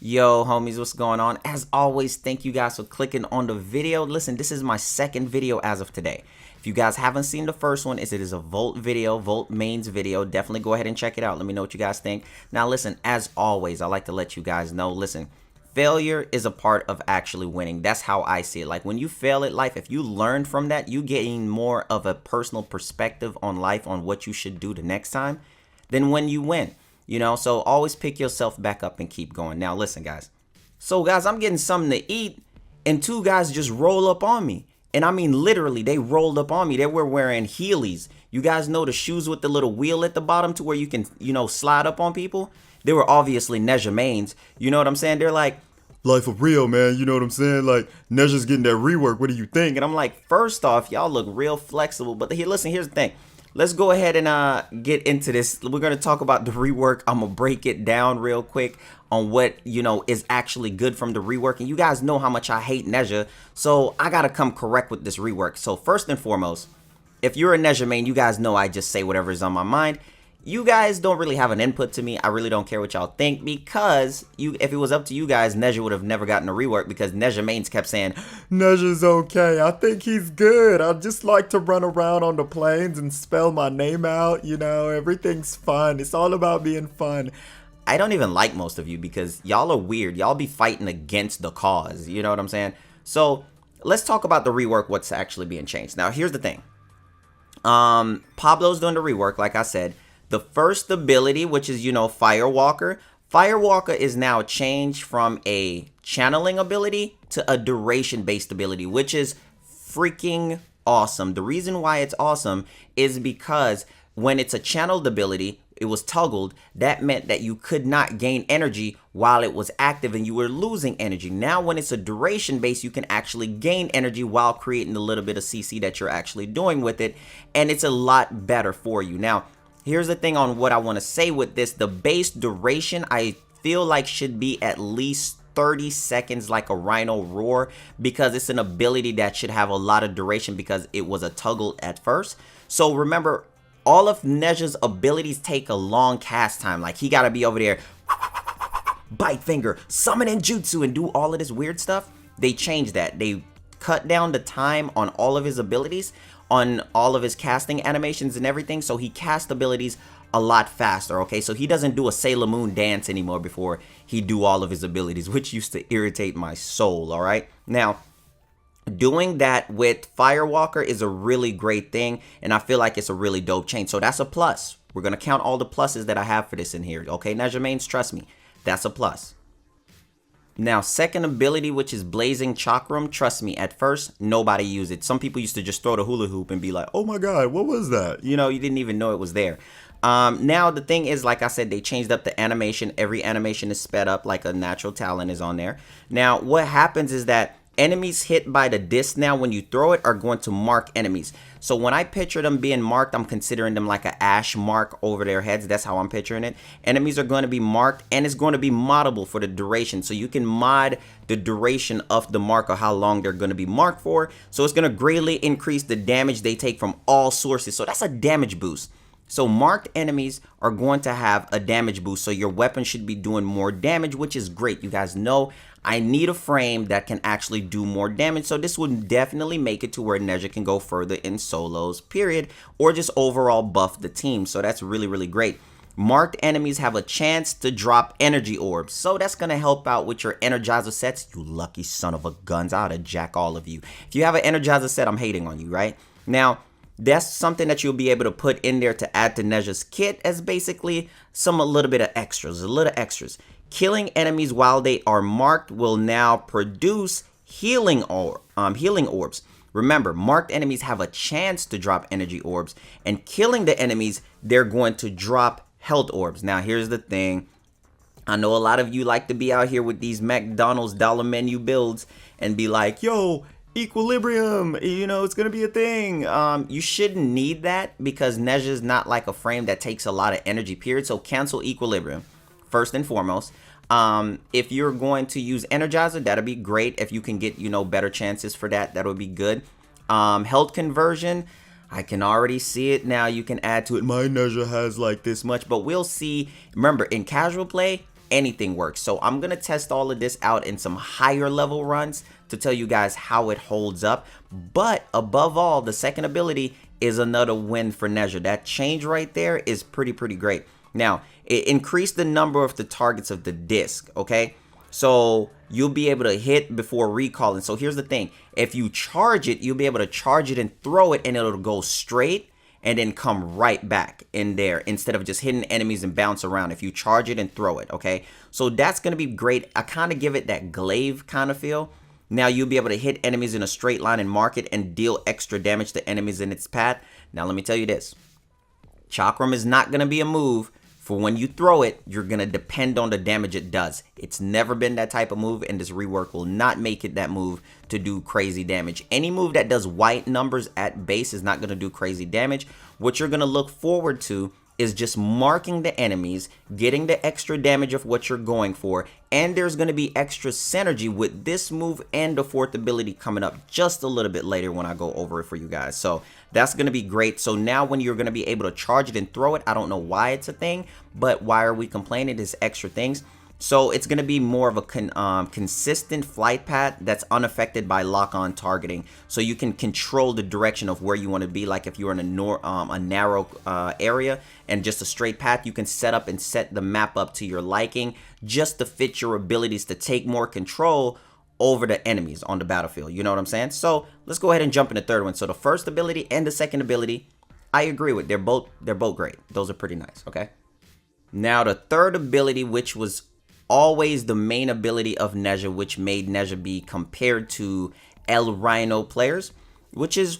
Yo, homies, what's going on? As always, thank you guys for clicking on the video. Listen, this is my second video as of today. If you guys haven't seen the first one, it is a Volt video, Volt mains video. Definitely go ahead and check it out. Let me know what you guys think. Now, listen, as always, I like to let you guys know, listen, failure is a part of actually winning. That's how I see it. Like when you fail at life, if you learn from that, you gain more of a personal perspective on life, on what you should do the next time than when you win. You know, so always pick yourself back up and keep going. Now, listen, guys. So, guys, I'm getting something to eat, and two guys just roll up on me. And I mean, literally, they rolled up on me. They were wearing Heelys. You guys know the shoes with the little wheel at the bottom to where you can, you know, slide up on people? They were obviously Nezha mains. You know what I'm saying? They're like, LifeOfRio, man. You know what I'm saying? Like, Nezha's getting that rework. What do you think? And I'm like, first off, y'all look real flexible. But here, listen, here's the thing. Let's go ahead and get into this. We're going to talk about the rework. I'm going to break it down real quick on what, you know, is actually good from the rework. And you guys know how much I hate Nezha, so I got to come correct with this rework. So first and foremost, if you're a Nezha main, you guys know I just say whatever is on my mind. You guys don't really have an input to me. I really don't care what y'all think, because if it was up to you guys, Nezha would have never gotten a rework, because Nezha mains kept saying, Nezha's okay. I think he's good. I just like to run around on the plains and spell my name out. You know, everything's fun. It's all about being fun. I don't even like most of you because y'all are weird. Y'all be fighting against the cause. You know what I'm saying? So let's talk about the rework, what's actually being changed. Now, here's the thing. Pablo's doing the rework, like I said. The first ability, which is, you know, Firewalker. Firewalker is now changed from a channeling ability to a duration-based ability, which is freaking awesome. The reason why it's awesome is because when it's a channeled ability, it was toggled. That meant that you could not gain energy while it was active and you were losing energy. Now, when it's a duration base, you can actually gain energy while creating a little bit of CC that you're actually doing with it. And it's a lot better for you. Now, here's the thing on what I want to say with this. The base duration, I feel like should be at least 30 seconds, like a Rhino Roar, because it's an ability that should have a lot of duration because it was a toggle at first. So remember, all of Nezha's abilities take a long cast time. Like, he got to be over there, bite finger, summon in jutsu, and do all of this weird stuff. They changed that. They cut down the time on all of his abilities, on all of his casting animations and everything, so he cast abilities a lot faster. Okay, so he doesn't do a Sailor Moon dance anymore before he do all of his abilities, which used to irritate my soul. All right, now doing that with Firewalker is a really great thing, and I feel like it's a really dope change. So that's a plus. We're gonna count all the pluses that I have for this in here. Okay, Nezha mains, trust me, that's a plus. Now, second ability, which is Blazing Chakram, trust me, at first, nobody used it. Some people used to just throw the hula hoop and be like, oh my god, what was that? You know, you didn't even know it was there. Now, the thing is, like I said, they changed up the animation. Every animation is sped up like a natural talent is on there. Now, what happens is that enemies hit by the disc now, when you throw it, are going to mark enemies. So when I picture them being marked, I'm considering them like a ash mark over their heads. That's how I'm picturing it. Enemies are going to be marked, and it's going to be moddable for the duration. So you can mod the duration of the mark, or how long they're going to be marked for. So it's going to greatly increase the damage they take from all sources. So that's a damage boost. So marked enemies are going to have a damage boost, so your weapon should be doing more damage, which is great. You guys know I need a frame that can actually do more damage, so this would definitely make it to where Nezha can go further in solos, period, or just overall buff the team. So that's really, really great. Marked enemies have a chance to drop energy orbs, so that's going to help out with your Energizer sets. You lucky son of a guns, I ought to jack all of you. If you have an Energizer set, I'm hating on you, right? Now, that's something that you'll be able to put in there to add to Nezha's kit as basically a little bit of extras, Killing enemies while they are marked will now produce healing orbs. Remember, marked enemies have a chance to drop energy orbs, and killing the enemies, they're going to drop health orbs. Now, here's the thing. I know a lot of you like to be out here with these McDonald's dollar menu builds and be like, yo, equilibrium, you know, it's gonna be a thing. You shouldn't need that, because Nezha is not like a frame that takes a lot of energy, period. So cancel equilibrium first and foremost. If you're going to use Energizer, that'll be great. If you can get, you know, better chances for that, that'll be good. Health conversion, I can already see it now. You can add to it. My Nezha has like this much, but we'll see. Remember, in casual play, anything works. So I'm going to test all of this out in some higher level runs to tell you guys how it holds up. But above all, the second ability is another win for Nezha. That change right there is pretty great. Now, it increased the number of the targets of the disc, okay? So you'll be able to hit before recalling. So here's the thing. If you charge it, you'll be able to charge it and throw it, and it'll go straight and then come right back in there instead of just hitting enemies and bounce around if you charge it and throw it, okay? So that's going to be great. I kind of give it that glaive kind of feel. Now you'll be able to hit enemies in a straight line and mark it and deal extra damage to enemies in its path. Now let me tell you this. Chakram is not going to be a move for when you throw it, you're going to depend on the damage it does. It's never been that type of move, and this rework will not make it that move to do crazy damage. Any move that does white numbers at base is not going to do crazy damage. What you're going to look forward to is just marking the enemies, getting the extra damage of what you're going for, and there's going to be extra synergy with this move and the fourth ability coming up just a little bit later when I go over it for you guys. So that's going to be great. So now when you're going to be able to charge it and throw it, I don't know why it's a thing, but why are we complaining? There's extra things. So it's going to be more of a consistent flight path that's unaffected by lock-on targeting. So you can control the direction of where you want to be. Like if you're in a narrow area and just a straight path, you can set up and set the map up to your liking just to fit your abilities to take more control over the enemies on the battlefield. You know what I'm saying? So let's go ahead and jump in the third one. So the first ability and the second ability, I agree with. They're both great. Those are pretty nice, okay? Now the third ability, which was always the main ability of Nezha, which made Nezha be compared to El Rhino players, which is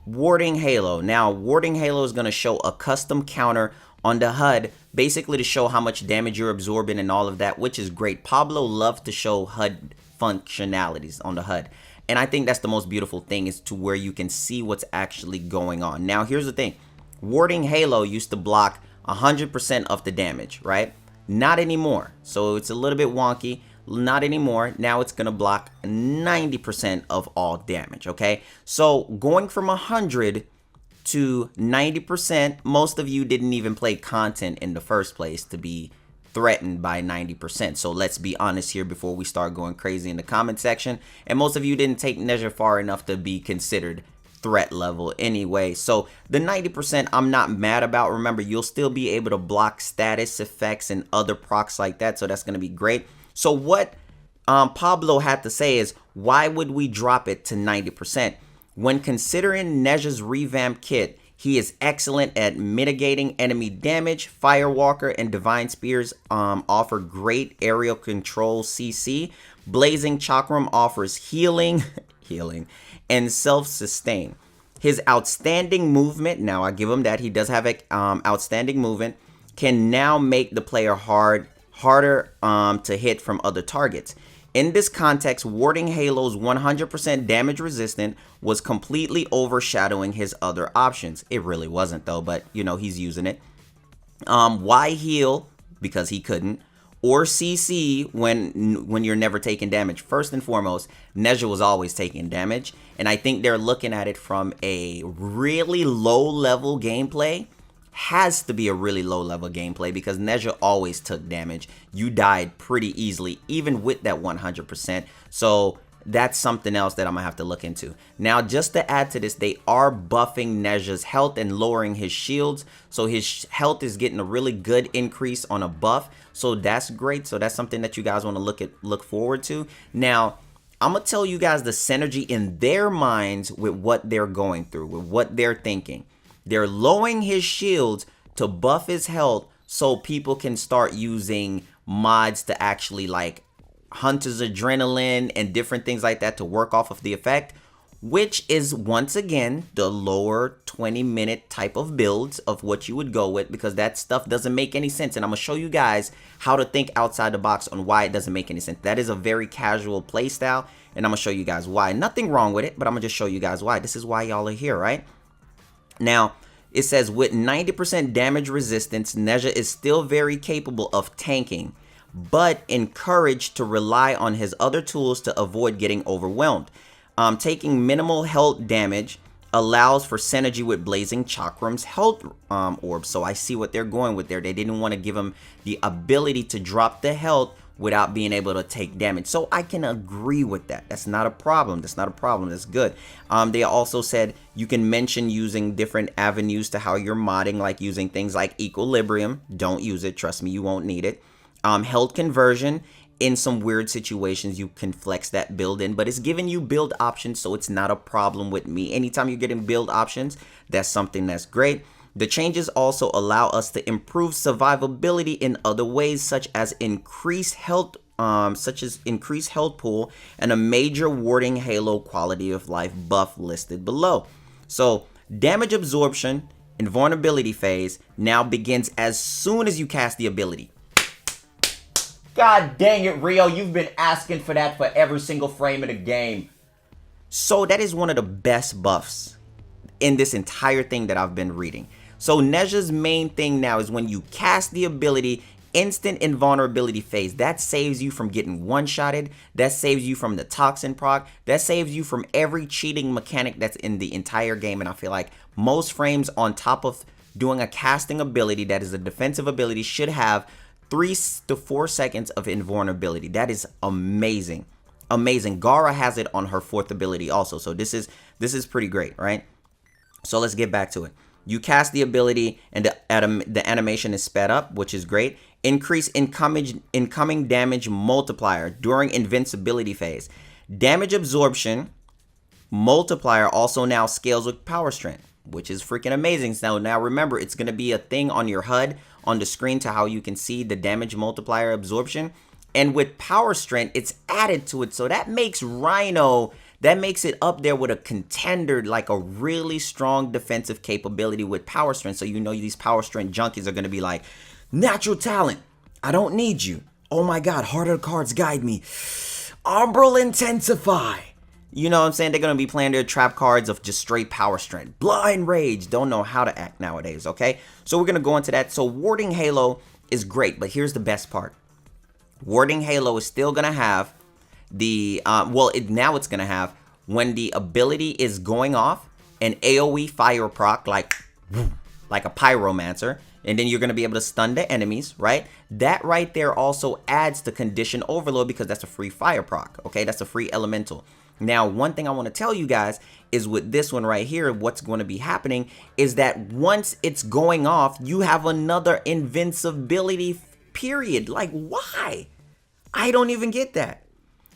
Warding Halo. Now, Warding Halo is going to show a custom counter on the HUD, basically to show how much damage you're absorbing and all of that, which is great. Pablo loved to show HUD functionalities on the HUD. And I think that's the most beautiful thing, is to where you can see what's actually going on. Now, here's the thing. Warding Halo used to block 100% of the damage, right? Not anymore. So it's a little bit wonky. Not anymore. Now it's going to block 90% of all damage, okay? So going from 100 to 90%, most of you didn't even play content in the first place to be threatened by 90%. So let's be honest here before we start going crazy in the comment section. And most of you didn't take Nezha far enough to be considered threat level anyway. So the 90% I'm not mad about. Remember, you'll still be able to block status effects and other procs like that. So that's going to be great. So what Pablo had to say is, why would we drop it to 90%? When considering Nezha's revamped kit, he is excellent at mitigating enemy damage. Firewalker and Divine Spears offer great aerial control CC. Blazing Chakram offers healing and self-sustain. His outstanding movement, now I give him that, he does have outstanding movement, can now make the player harder to hit from other targets. In this context, Warding Halo's 100% damage resistant was completely overshadowing his other options. It really wasn't though, but you know, he's using it. Why heal? Because he couldn't. Or CC when you're never taking damage. First and foremost, Nezha was always taking damage, and I think they're looking at it from a really low level gameplay. Has to be a really low level gameplay, because Nezha always took damage. You died pretty easily, even with that 100%. So that's something else that I'm gonna have to look into. Now, just to add to this, they are buffing Nezha's health and lowering his shields. So his health is getting a really good increase on a buff. So that's great. So that's something that you guys want to look forward to. Now, I'm gonna tell you guys the synergy in their minds with what they're going through, with what they're thinking. They're lowering his shields to buff his health so people can start using mods to actually like Hunter's Adrenaline and different things like that to work off of the effect, which is once again the lower 20-minute type of builds of what you would go with, because that stuff doesn't make any sense. And I'm gonna show you guys how to think outside the box on why it doesn't make any sense. That is a very casual play style, and I'm gonna show you guys why. Nothing wrong with it, but I'm gonna just show you guys why. This is why y'all are here, right? Now, it says with 90% damage resistance, Nezha is still very capable of tanking, but encouraged to rely on his other tools to avoid getting overwhelmed. Taking minimal health damage allows for synergy with Blazing Chakram's health orb. So I see what they're going with there. They didn't want to give him the ability to drop the health without being able to take damage. So I can agree with that. That's not a problem. That's not a problem. That's good. They also said you can mention using different avenues to how you're modding, like using things like Equilibrium. Don't use it. Trust me, you won't need it. Health conversion. In some weird situations, you can flex that build in, but it's giving you build options, so it's not a problem with me. Anytime you're getting build options, that's something that's great. The changes also allow us to improve survivability in other ways, such as increased health pool and a major warding halo quality of life buff listed below. So damage absorption in vulnerability phase now begins as soon as you cast the ability. God dang it, Rio, you've been asking for that for every single frame of the game. So that is one of the best buffs in this entire thing that I've been reading. So Nezha's main thing now is when you cast the ability, instant invulnerability phase, that saves you from getting one-shotted, that saves you from the toxin proc, that saves you from every cheating mechanic that's in the entire game. And I feel like most frames, on top of doing a casting ability that is a defensive ability, should have 3 to 4 seconds of invulnerability. That is amazing. Amazing. Gara has it on her 4th ability also. So this is pretty great, right? So let's get back to it. You cast the ability and the animation is sped up, which is great. Increase incoming damage multiplier during invincibility phase. Damage absorption multiplier also now scales with power strength, which is freaking amazing. Now remember, it's going to be a thing on your HUD on the screen to how you can see the damage multiplier absorption. And with power strength, it's added to it. So that makes Rhino, that makes it up there with a contender, like a really strong defensive capability with power strength. So you know these power strength junkies are going to be like, natural talent, I don't need you. Oh my God, harder cards guide me. Umbral intensify. You know what I'm saying? They're going to be playing their trap cards of just straight power strength. Blind rage. Don't know how to act nowadays, okay? So we're going to go into that. So warding halo is great, but here's the best part. Warding halo is still going to have the, now it's going to have, when the ability is going off, an AoE fire proc, like a pyromancer, and then you're going to be able to stun the enemies, right? That right there also adds to condition overload because that's a free fire proc, okay? That's a free elemental. Now, one thing I want to tell you guys is with this one right here, what's going to be happening is that once it's going off, you have another invincibility period. Like, why? I don't even get that.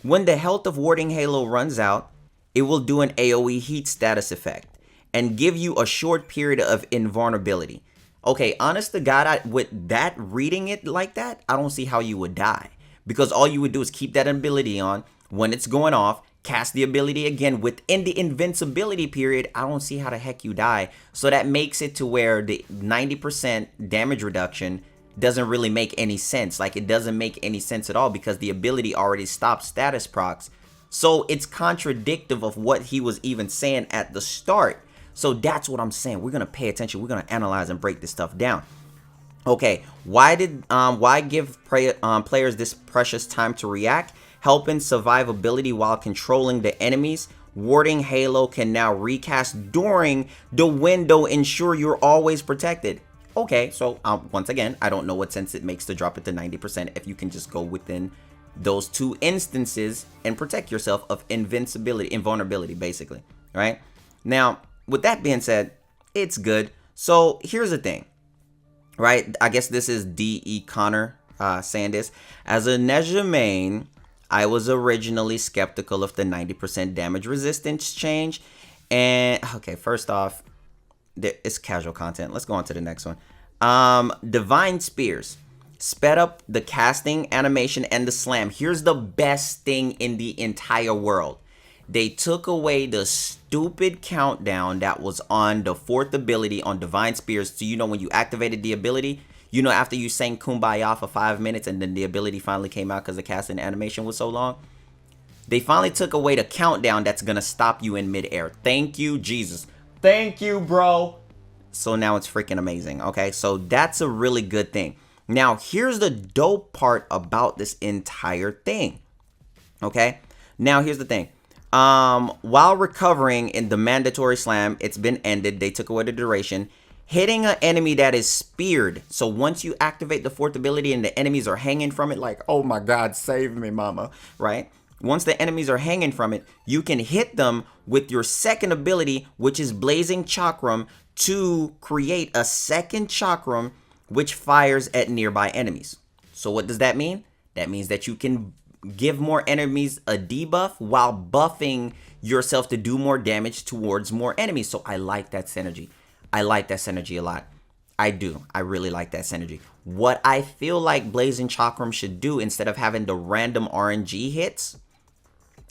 When the health of Warding Halo runs out, it will do an AoE heat status effect and give you a short period of invulnerability. Okay, honest to God, with that, reading it like that, I don't see how you would die. Because all you would do is keep that ability on. When it's going off, cast the ability again within the invincibility period. I don't see how the heck you die. So that makes it to where the 90% damage reduction doesn't really make any sense. Like, it doesn't make any sense at all because the ability already stops status procs. So it's contradictive of what he was even saying at the start. So that's what I'm saying. We're going to pay attention. We're going to analyze and break this stuff down. Okay, why give players this precious time to react? Helping survivability while controlling the enemies. Warding Halo can now recast during the window, ensure you're always protected. Okay, so once again, I don't know what sense it makes to drop it to 90% if you can just go within those 2 instances and protect yourself of invulnerability, basically, right? Now, with that being said, it's good. So here's the thing, right? I guess this is D.E. Connor saying this. As a Nezha main, I was originally skeptical of the 90% damage resistance change. And, okay, first off, it's casual content. Let's go on to the next one. Divine Spears. Sped up the casting, animation, and the slam. Here's the best thing in the entire world. They took away the stupid countdown that was on the 4th ability on Divine Spears. So, you know, when you activated the ability, you know, after you sang Kumbaya for 5 minutes and then the ability finally came out because the casting animation was so long, they finally took away the countdown that's going to stop you in midair. Thank you, Jesus. Thank you, bro. So now it's freaking amazing. Okay, so that's a really good thing. Now, here's the dope part about this entire thing. Okay, now here's the thing. While recovering in the mandatory slam, it's been ended. They took away the duration. Hitting an enemy that is speared. So once you activate the fourth ability and the enemies are hanging from it, like, oh my God, save me, mama, right? Once the enemies are hanging from it, you can hit them with your second ability, which is Blazing Chakram, to create a second Chakram, which fires at nearby enemies. So what does that mean? That means that you can give more enemies a debuff while buffing yourself to do more damage towards more enemies. So I like that synergy. I like that synergy a lot. I do. I really like that synergy. What I feel like Blazing Chakram should do instead of having the random RNG hits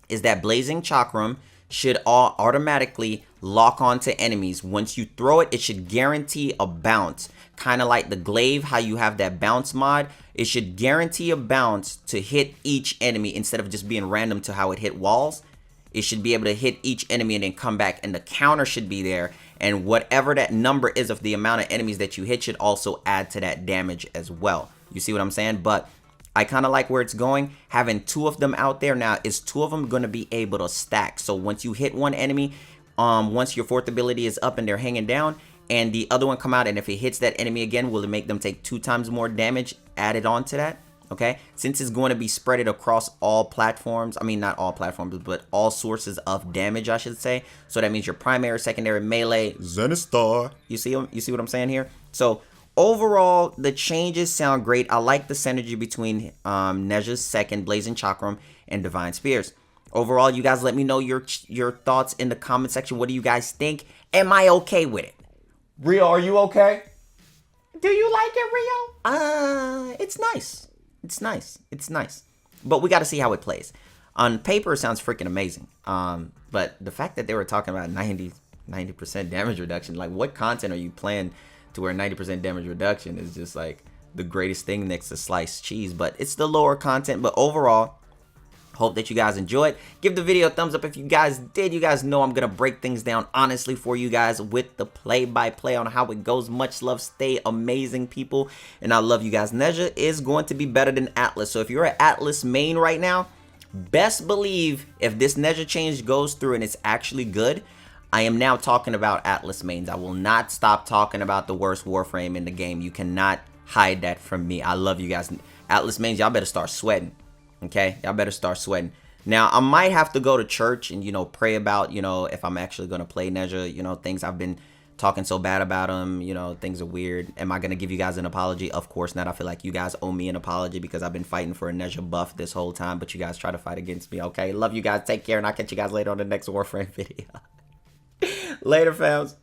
is that Blazing Chakram should all automatically lock onto enemies. Once you throw it, it should guarantee a bounce. Kind of like the glaive, how you have that bounce mod. It should guarantee a bounce to hit each enemy instead of just being random to how it hit walls. It should be able to hit each enemy and then come back, and the counter should be there. And whatever that number is of the amount of enemies that you hit should also add to that damage as well. You see what I'm saying? But I kind of like where it's going. Having two of them out there now, is two of them going to be able to stack. So once you hit one enemy, once your fourth ability is up and they're hanging down, and the other one come out, and if it hits that enemy again, will it make them take 2 times more damage added on to that? Okay, since it's going to be spread across all platforms, I mean not all platforms, but all sources of damage, I should say. So that means your primary, secondary, melee, Zenistar. You see what I'm saying here? So overall, the changes sound great. I like the synergy between Nezha's second, Blazing Chakram, and Divine Spears. Overall, you guys let me know your thoughts in the comment section. What do you guys think? Am I okay with it? Rio, are you okay? Do you like it, Rio? It's nice. It's nice. It's nice. But we got to see how it plays. On paper, it sounds freaking amazing. But the fact that they were talking about 90% damage reduction, like what content are you playing to where 90% damage reduction is just like the greatest thing next to sliced cheese? But it's the lower content. But overall, hope that you guys enjoyed. Give the video a thumbs up if you guys did. You guys know I'm going to break things down honestly for you guys with the play-by-play on how it goes. Much love. Stay amazing, people. And I love you guys. Nezha is going to be better than Atlas. So if you're an Atlas main right now, best believe if this Nezha change goes through and it's actually good, I am now talking about Atlas mains. I will not stop talking about the worst Warframe in the game. You cannot hide that from me. I love you guys. Atlas mains, y'all better start sweating. Okay, y'all better start sweating. Now, I might have to go to church and, pray about, if I'm actually going to play Nezha, things I've been talking so bad about them, things are weird. Am I going to give you guys an apology? Of course not. I feel like you guys owe me an apology because I've been fighting for a Nezha buff this whole time, but you guys try to fight against me, okay? Love you guys. Take care, and I'll catch you guys later on the next Warframe video. Later, fams.